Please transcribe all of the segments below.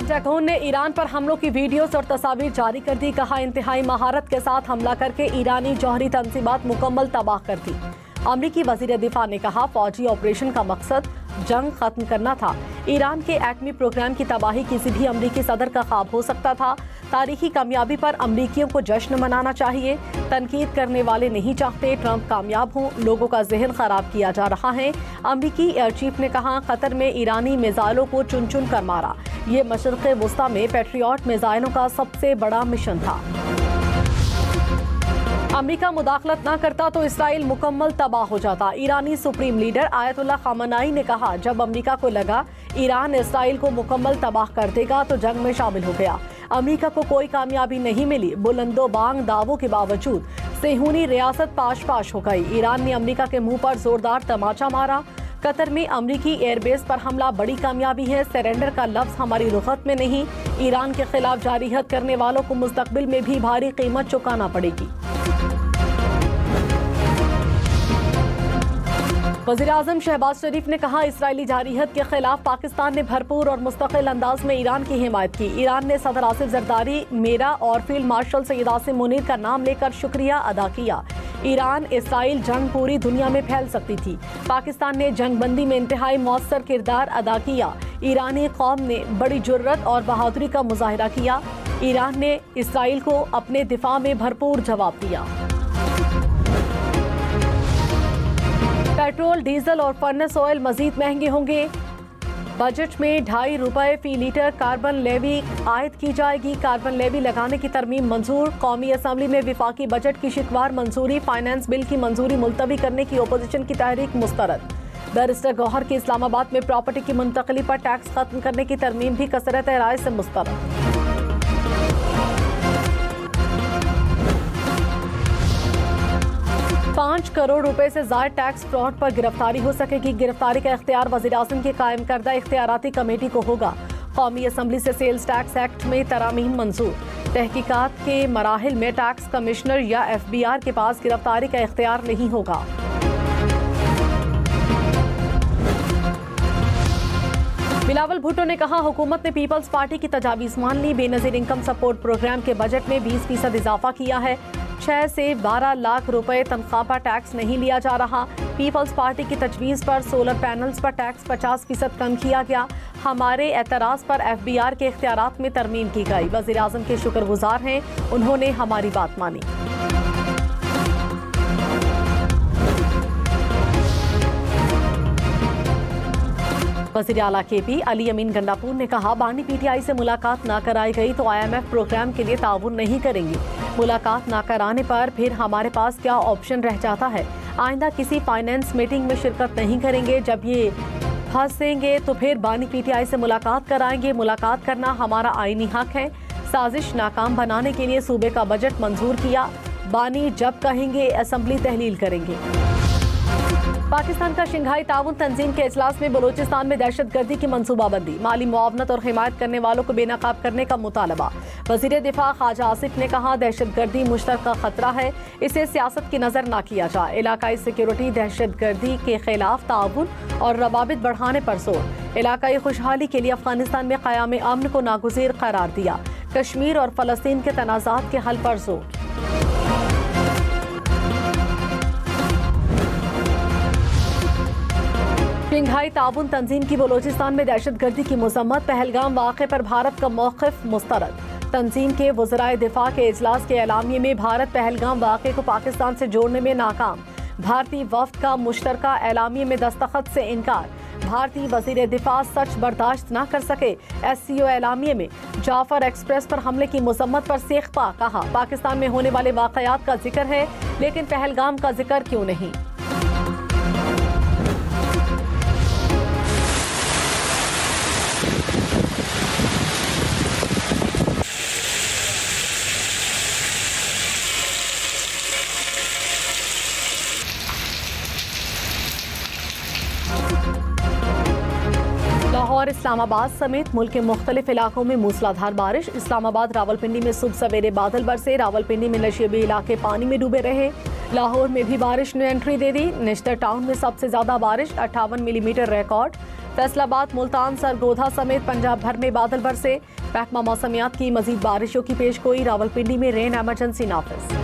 Pentagon ने Iran पर हमलों की वीडियोस और तस्वीर जारी कर दी। कहा, इंतहाई महारत के साथ हमला करके ईरानी जौहरी तंजीमात मुकम्मल तबाह कर दी। अमरीकी वजीर दिफा ने कहा, फौजी ऑपरेशन का मकसद जंग खत्म करना था। ईरान के एटमी प्रोग्राम की तबाही किसी भी अमरीकी सदर का ख्वाब हो सकता था। तारीखी कामयाबी पर अमरीकियों को जश्न मनाना चाहिए। तनकीद करने वाले नहीं चाहते ट्रंप कामयाब हों। लोगों का जहन खराब किया जा रहा है। अमरीकी एयर चीफ ने कहा, कतर में ईरानी मिसाइलों को चुन चुन कर मारा। ये मशरिक़ वुस्ता में पैट्रियट मिसाइलों का सबसे बड़ा मिशन था। अमेरिका मुदाखलत न करता तो इसराइल मुकम्मल तबाह हो जाता। ईरानी सुप्रीम लीडर आयतुल्लाह खामनाई ने कहा, जब अमेरिका को लगा ईरान इसराइल को मुकम्मल तबाह कर देगा तो जंग में शामिल हो गया। अमेरिका को कोई कामयाबी नहीं मिली। बुलंदो बांग दावों के बावजूद सेहूनी रियासत पाश पाश हो गई। ईरान ने अमेरिका के मुंह पर जोरदार तमाचा मारा। कतर में अमरीकी एयरबेस पर हमला बड़ी कामयाबी है। सरेंडर का लफ्ज हमारी रुखत में नहीं। ईरान के खिलाफ जारिहत करने वालों को मुस्तकबिल में भी भारी कीमत चुकाना पड़ेगी। वज़ीर-ए-आज़म शहबाज शरीफ ने कहा, इसराइली जारिहत के खिलाफ पाकिस्तान ने भरपूर और मुस्तकिल अंदाज में ईरान की हिमायत की। ईरान ने सदर आसिफ जरदारी, मेरा और फील्ड मार्शल सैयद आसिम मुनीर का नाम लेकर शुक्रिया अदा किया। ईरान इसराइल जंग पूरी दुनिया में फैल सकती थी। पाकिस्तान ने जंगबंदी में इंतहाई मौसर किरदार अदा किया। ईरानी कौम ने बड़ी जुर्रत और बहादुरी का मुजाहिरा किया। ईरान ने इसराइल को अपने दिफा में भरपूर जवाब दिया। पेट्रोल, डीजल और फर्नेस ऑयल मजीद महंगे होंगे। बजट में ₹2.5 फी लीटर कार्बन लेवी आयद की जाएगी। कार्बन लेवी लगाने की तरमीम मंजूर। कौमी असम्बली में विफाकी बजट की शिकवार मंजूरी। फाइनेंस बिल की मंजूरी मुलतवी करने की ओपोजिशन की तहरीक मुस्तरद। बैरिस्टर गौहर की इस्लामाबाद में प्रॉपर्टी की मुंतकली पर टैक्स खत्म करने की तरमीम भी कसरत राय से मुस्तरद। 5 करोड़ रुपए से ज़ायद टैक्स फ्रॉड पर गिरफ्तारी हो सकेगी। गिरफ्तारी का इख्तियार वज़ीर-ए-आज़म की कायम करदा इख्तियाराती कमेटी को होगा। कौमी असम्बली से सेल्स टैक्स एक्ट में तरामीम मंजूर। तहकीकात के मराहिल में टैक्स कमिश्नर या FBR के पास गिरफ्तारी का इख्तियार नहीं होगा। बिलावल भुट्टो ने कहा, हुकूमत ने पीपल्स पार्टी की तजावीज़ मान ली। बेनज़ीर इनकम सपोर्ट प्रोग्राम के बजट में 20% इजाफा किया है। 6 से 12 लाख रुपए तनख्वाह पर टैक्स नहीं लिया जा रहा। पीपल्स पार्टी की तजवीज़ पर सोलर पैनल्स पर टैक्स 50% कम किया गया। हमारे एतराज़ पर FBR के इख्तियारात में तरमीम की गई। वज़ीर-ए-आज़म के शुक्रगुजार हैं, उन्होंने हमारी बात मानी। वज़ीर आला KP अली अमीन गंडापुर ने कहा, बानी PTI से मुलाकात ना कराई गई तो IMF प्रोग्राम के लिए ताउन नहीं करेंगे। मुलाकात ना कराने पर फिर हमारे पास क्या ऑप्शन रह जाता है। आइंदा किसी फाइनेंस मीटिंग में शिरकत नहीं करेंगे। जब ये फंसेंगे तो फिर बानी PTI से मुलाकात कराएंगे। मुलाकात करना हमारा आईनी हक है। साजिश नाकाम बनाने के लिए सूबे का बजट मंजूर किया। बानी जब कहेंगे असम्बली तहलील करेंगे। पाकिस्तान का शंघाई ताउन तंजीम के इजलास में बलूचिस्तान में दहशतगर्दी की मनसूबाबंदी, माली मुआवनत और हिमायत करने वालों को बेनकाब करने का मुतालबा। वजीर दिफा ख्वाजा आसिफ ने कहा, दहशतगर्दी मुश्तरका खतरा है, इसे सियासत की नजर न किया जाए। इलाकाई सिक्योरिटी, दहशतगर्दी के खिलाफ ताउन और रवाबित बढ़ाने पर जोर। इलाकाई खुशहाली के लिए अफगानिस्तान में क़याम अमन को नागुज़ीर करार दिया। कश्मीर और फलस्तीन के तनाज़ात के हल पर जोर। शंघाई ताउन तंजीम की बलूचिस्तान में दहशतगर्दी की मज़म्मत। पहलगाम वाक़े पर भारत का मौक़िफ़ मुस्तरद। तंजीम के वज़राए दिफा के इजलास के एलामिये में भारत पहलगाम वाक़े को पाकिस्तान से जोड़ने में नाकाम। भारतीय वफ़द का मुश्तरका एलामिये में दस्तखत से इनकार। भारतीय वज़ीर दिफा सच बर्दाश्त न कर सके। SCO एलामिये में जाफर एक्सप्रेस पर हमले की मज़म्मत पर सेख्पा। कहा, पाकिस्तान में होने वाले वाक़यात का जिक्र है लेकिन पहलगाम का जिक्र क्यों नहीं। लाहौर, इस्लामाबाद समेत मुल्क के मुख्तलिफ इलाकों में मूसलाधार बारिश। इस्लामाबाद, रावलपिंडी में सुबह सवेरे बादल बरसे। रावलपिंडी में नशीबी इलाके पानी में डूबे रहे। लाहौर में भी बारिश ने एंट्री दे दी। निश्तर टाउन में सबसे ज्यादा बारिश 58 मिलीमीटर रिकॉर्ड। फैसलाबाद, मुल्तान, सरगोधा समेत पंजाब भर में बादल बरसे। महकमा मौसमियात की मजीद बारिशों की पेशगोई। रावलपिंडी में रेन एमरजेंसी नाफिज।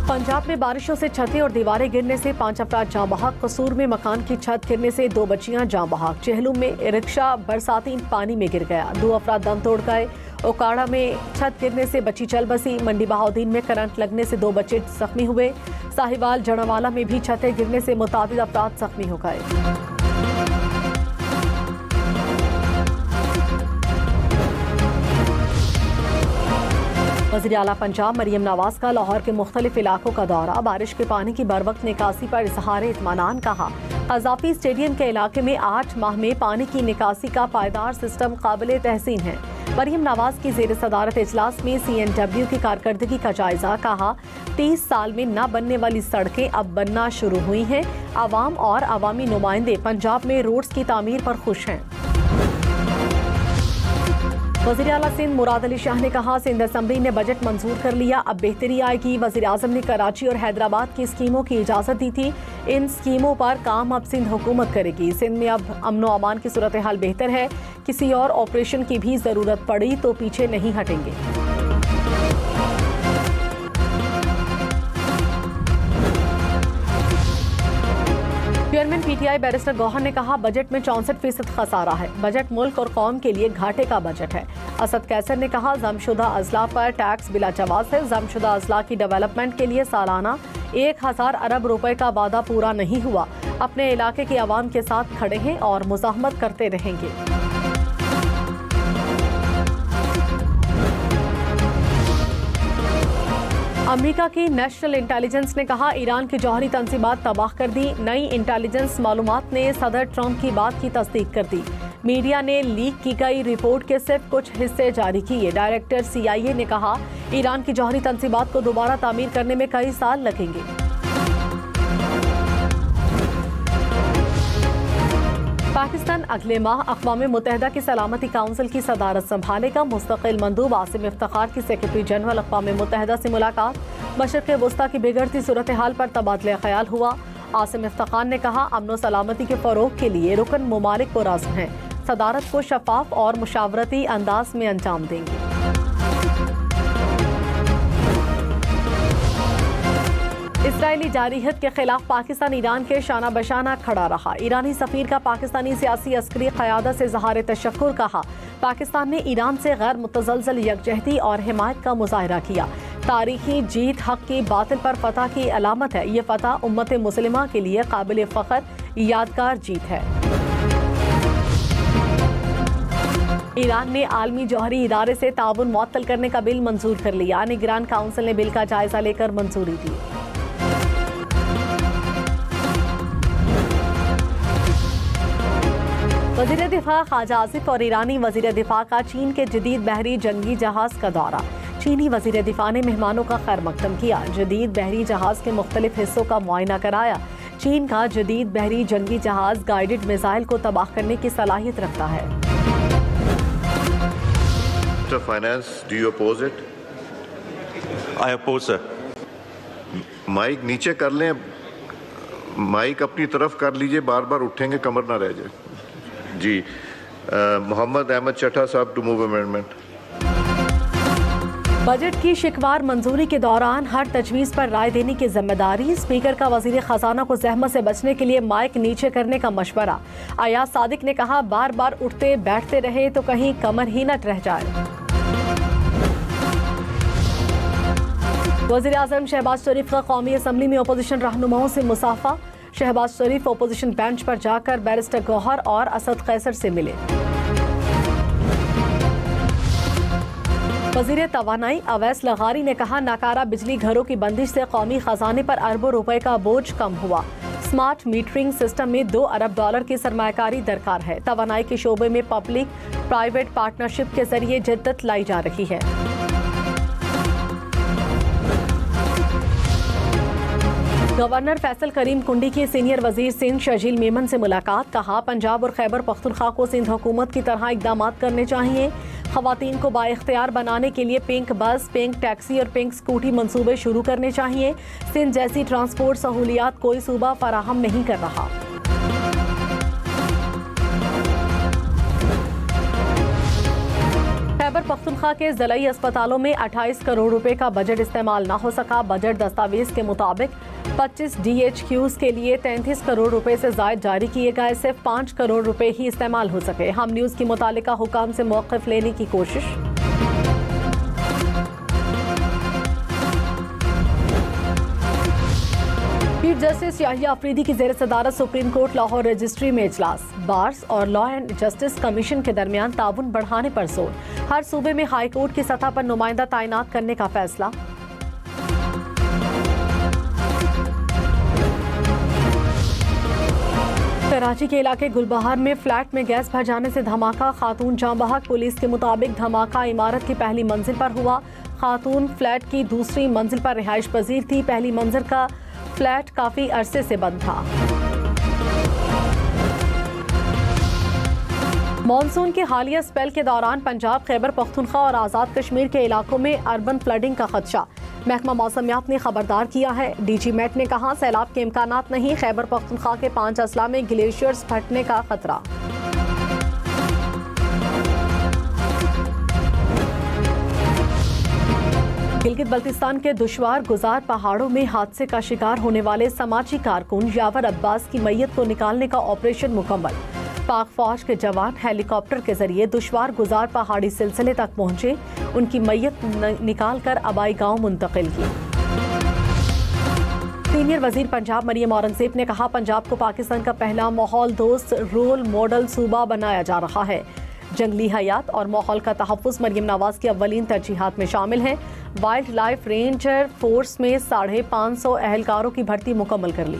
पंजाब में बारिशों से छतें और दीवारें गिरने से 5 अफराद जाँ बहक। कसूर में मकान की छत गिरने से 2 बच्चियां जाँ बहक। चेहलुम में रिक्शा बरसाती पानी में गिर गया, 2 अफराद दम तोड़ गए। ओकाड़ा में छत गिरने से बच्ची चल बसी। मंडी बहाउद्दीन में करंट लगने से 2 बच्चे जख्मी हुए। साहिवाल जड़ावाला में भी छतें गिरने से मुतादिद अफराद जख्मी हो गए। वज़ीर आला पंजाब मरियम नवाज का लाहौर के मुख्तलिफ इलाकों का दौरा। बारिश के पानी की बरवक्त निकासी पर इजहार इत्मीनान। कहा, क़ज़ाफ़ी स्टेडियम के इलाके में 8 माह में पानी की निकासी का पायदार सिस्टम काबिल तहसीन है। मरियम नवाज की ज़ेर सदारत इजलास में CNW की कारकर्दगी का जायजा। कहा, 30 साल में न बनने वाली सड़कें अब बनना शुरू हुई हैं। आवाम और अवामी नुमाइंदे पंजाब में रोड्स की तामीर पर खुश हैं। वज़ीर आला सिंध मुराद अली शाह ने कहा, सिंध असम्बली ने बजट मंजूर कर लिया, अब बेहतरी आएगी। वज़ीर आज़म ने कराची और हैदराबाद की स्कीमों की इजाज़त दी थी। इन स्कीमों पर काम अब सिंध हुकूमत करेगी। सिंध में अब अमन व अमान की सूरत हाल बेहतर है। किसी और ऑपरेशन की भी ज़रूरत पड़ी तो पीछे नहीं हटेंगे। चेयरमैन PTI बैरिस्टर गौहर ने कहा, बजट में 64% खसारा है। बजट मुल्क और कौम के लिए घाटे का बजट है। असद कैसर ने कहा, जमशुदा अजला पर टैक्स बिला जवाज है। जमशुदा अजला की डेवलपमेंट के लिए सालाना 1000 अरब रुपए का वादा पूरा नहीं हुआ। अपने इलाके के अवाम के साथ खड़े हैं और मुज़ाहमत करते रहेंगे। अमेरिका की नेशनल इंटेलिजेंस ने कहा, ईरान की जौहरी तंजीमात तबाह कर दी। नई इंटेलिजेंस मालूमात ने सदर ट्रंप की बात की तस्दीक कर दी। मीडिया ने लीक की गई रिपोर्ट के सिर्फ कुछ हिस्से जारी किए। डायरेक्टर CIA ने कहा, ईरान की जौहरी तंजीमात को दोबारा तामीर करने में कई साल लगेंगे। पाकिस्तान अगले माह अक़वाम मुत्तहिदा की सलामती काउंसिल की सदारत संभालेगा। मुस्तकिल मंदूब आसिम इफ्तिखार की सेक्रेटरी जनरल अक़वाम मुत्तहिदा से मुलाकात। मशरिक़ वुस्ता की बिगड़ती सूरत हाल पर तबादला ख्याल हुआ। आसिम इफ्तिखार ने कहा, अमन व सलामती के फ़रोग़ के लिए रुकन मुमालिक पुरअज़्म हैं। सदारत को शफ़ाफ़ और मुशावरती अंदाज में अंजाम देंगे। इसराइली जारहियत के खिलाफ पाकिस्तान ईरान के शाना बशाना खड़ा रहा। ईरानी सफीर का पाकिस्तानी सियासी अस्करी क़यादत से इज़हार तशक्कुर। कहा, पाकिस्तान ने ईरान से गैर मुतज़लज़ल यकजहती और हिमायत का मुज़ाहिरा किया। तारीखी जीत हक़ की बातिल पर फतह की अलामत है। ये फतह उम्मत मुस्लिमा के लिए काबिल फ़ख्र यादगार जीत है। ईरान ने आलमी जौहरी इदारे से ताउन मुअत्तल करने का बिल मंजूर कर लिया। निगरान काउंसिल ने बिल का जायजा लेकर मंजूरी दी। वज़ीर दिफा ख्वाजा आसिफ और ईरानी वज़ीर दिफा का चीन के जदीद बहरी जंगी जहाज का दौरा। चीनी वज़ीर दिफा ने मेहमानों का खैर मकदम किया। जदीद बहरी जहाज के मुख्तलिफ हिस्सों का मुआयना कराया। चीन का जदीद बहरी जंगी जहाज गाइडेड मिसाइल को तबाह करने की सलाहियत रखता है। Finance, do you oppose it? I oppose, sir. Mike नीचे कर लें, माइक अपनी तरफ कर लीजिए, बार बार उठेंगे कमर ना रह जाए। जी, मोहम्मद अहमद चट्टा साहब टू मूव अमेंडमेंट। बजट की शिकवार मंजूरी के दौरान हर तजवीज़ पर राय देने की जिम्मेदारी। स्पीकर का वज़ीर ख़जाना को ज़हमत से बचने के लिए माइक नीचे करने का मशवरा। अयाज सादिक ने कहा, बार बार उठते बैठते रहे तो कहीं कमर ही न रह जाए। वज़ीर आज़म शहबाज शरीफ का कौमी असम्बली में अपोजिशन रहनुमाओं से मुसाफा। शहबाज शरीफ अपोजिशन बेंच पर जाकर बैरिस्टर गौहर और असद कैसर से मिले। वज़ीर तवानाई अवैस लगारी ने कहा, नाकारा बिजली घरों की बंदिश से कौमी खजाने पर अरबों रुपए का बोझ कम हुआ। स्मार्ट मीटरिंग सिस्टम में $2 अरब की सरमायाकारी दरकार है। तवानाई के शोबे में पब्लिक प्राइवेट पार्टनरशिप के जरिए जिद्दत लाई जा रही है। गवर्नर फैसल करीम कुंडी की सीनियर वजीर सिंध शजील मेमन से मुलाकात। कहा, पंजाब और खैबर पख्तूनख्वा को सिंध हुकूमत की तरह इकदाम करने चाहिए। खवातीन को बाइख्तियार बनाने के लिए पिंक बस, पिंक टैक्सी और पिंक स्कूटी मंसूबे शुरू करने चाहिए। सिंध जैसी ट्रांसपोर्ट सहूलियात कोई सूबा फराहम नहीं कर रहा। खैबर पख्तूनख्वा के ज़िलाई अस्पतालों में 28 करोड़ रुपए का बजट इस्तेमाल न हो सका। बजट दस्तावेज के मुताबिक 25 DHQs के लिए 33 करोड़ रुपए से ज़ायद जारी किए गए, सिर्फ 5 करोड़ रुपए ही इस्तेमाल हो सके। हम न्यूज़ की मुतालिका हुकाम से मौक़िफ़ लेने की कोशिश। चीफ जस्टिस याहिया अफरीदी की ज़ेर सदारत सुप्रीम कोर्ट लाहौर रजिस्ट्री में इजलास। बार्स और लॉ एंड जस्टिस कमीशन के दरमियान ताउन बढ़ाने पर जोर। हर सूबे में हाई कोर्ट की सतह पर नुमाइंदा तैनात करने का फैसला। कराची के इलाके गुलबहार में फ्लैट में गैस भर जाने से धमाका, खातून जाँ बहक। पुलिस के मुताबिक धमाका इमारत की पहली मंजिल पर हुआ। खातून फ्लैट की दूसरी मंजिल पर रिहाइश पजीर थी। पहली मंजिल का फ्लैट काफी अरसे से बंद था। मॉनसून के हालिया स्पेल के दौरान पंजाब, खैबर पख्तूनख्वा और आज़ाद कश्मीर के इलाकों में अर्बन फ्लडिंग का खदशा। महकमा मौसमियात ने खबरदार किया है। DG मेट ने कहा सैलाब के इम्कानात नहीं। खैबर पख्तूनख्वा के 5 अजला में ग्लेशियर्स फटने का खतरा। गिलगित बल्तिस्तान के दुश्वार गुजार पहाड़ों में हादसे का शिकार होने वाले समाजी कारकुन यावर अब्बास की मैयत को निकालने का ऑपरेशन मुकम्मल। पाक फौज के जवान हेलीकॉप्टर के जरिए दुश्वार गुजार पहाड़ी सिलसिले तक पहुंचे। उनकी मैयत निकालकर आबाई गांव मुंतकिल की। सीनियर वजीर पंजाब मरियम औरंगजेब ने कहा पंजाब को पाकिस्तान का पहला माहौल दोस्त रोल मॉडल सूबा बनाया जा रहा है। जंगली हयात और माहौल का तहफ़्फ़ुज़ मरियम नवाज की अव्वलीन तरजीहात में शामिल हैं। वाइल्ड लाइफ रेंजर फोर्स में 550 एहलकारों की भर्ती मुकम्मल कर ली।